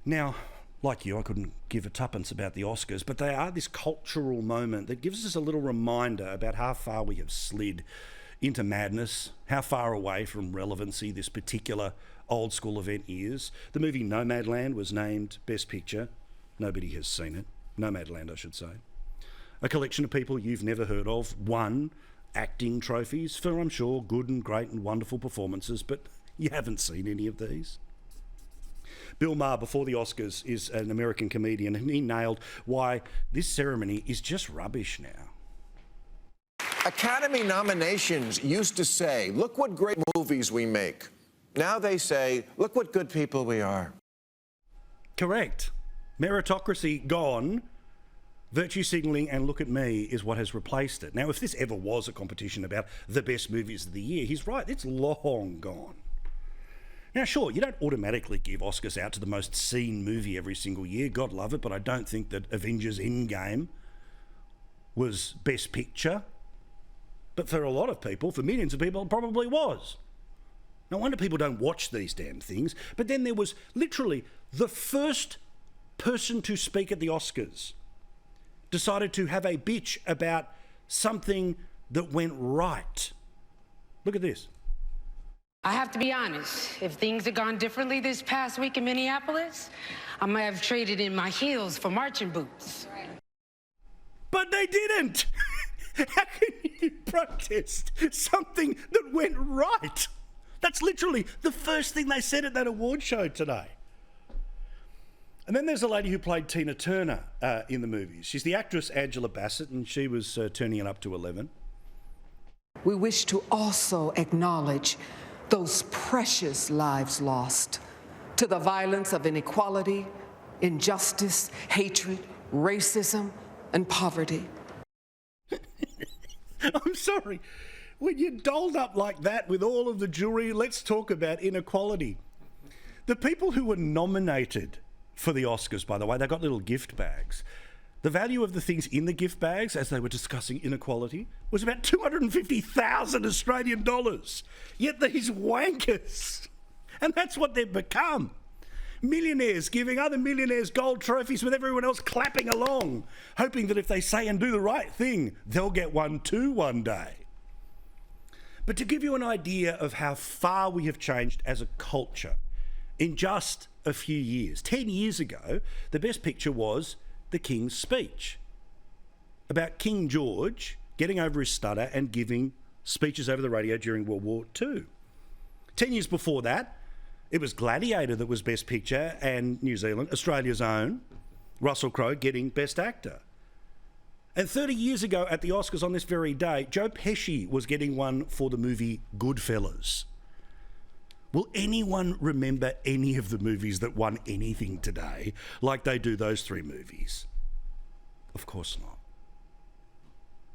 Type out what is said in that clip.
Now, like you, I couldn't give a tuppence about the Oscars, but they are this cultural moment that gives us a little reminder about how far we have slid into madness, how far away from relevancy this particular old school event is. The movie Nomadland was named Best Picture. Nobody has seen it. Nomadland, I should say. A collection of people you've never heard of won acting trophies for, I'm sure, good and great and wonderful performances, but you haven't seen any of these. Bill Maher, before the Oscars, is an American comedian, and he nailed why this ceremony is just rubbish now. Academy nominations used to say, look what great movies we make. Now they say, look what good people we are. Correct. Meritocracy gone. Virtue signalling and look at me is what has replaced it. Now, if this ever was a competition about the best movies of the year, he's right, it's long gone. Now, sure, you don't automatically give Oscars out to the most seen movie every single year. God love it, but I don't think that Avengers Endgame was Best Picture. But for a lot of people, for millions of people, it probably was. No wonder people don't watch these damn things. But then there was literally the first person to speak at the Oscars decided to have a bitch about something that went right. Look at this. I have to be honest, if things had gone differently this past week in Minneapolis, I might have traded in my heels for marching boots. But they didn't. How can you protest something that went right? That's literally the first thing they said at that award show today. And then there's a lady who played Tina Turner in the movies. She's the actress Angela Bassett, and she was turning it up to 11. We wish to also acknowledge those precious lives lost to the violence of inequality, injustice, hatred, racism, and poverty. I'm sorry. When you're dolled up like that with all of the jewelry, let's talk about inequality. The people who were nominated for the Oscars, by the way, they got little gift bags. The value of the things in the gift bags, as they were discussing inequality, was about 250,000 Australian dollars. Yet these wankers, and that's what they've become. Millionaires giving other millionaires gold trophies with everyone else clapping along, hoping that if they say and do the right thing, they'll get one too one day. But to give you an idea of how far we have changed as a culture in just a few years. 10 years ago, the best picture was The King's Speech, about King George getting over his stutter and giving speeches over the radio during World War II. 10 years before that, it was Gladiator that was Best Picture, and New Zealand, Australia's own, Russell Crowe getting Best Actor. And 30 years ago at the Oscars on this very day, Joe Pesci was getting one for the movie Goodfellas. Will anyone remember any of the movies that won anything today like they do those three movies? Of course not.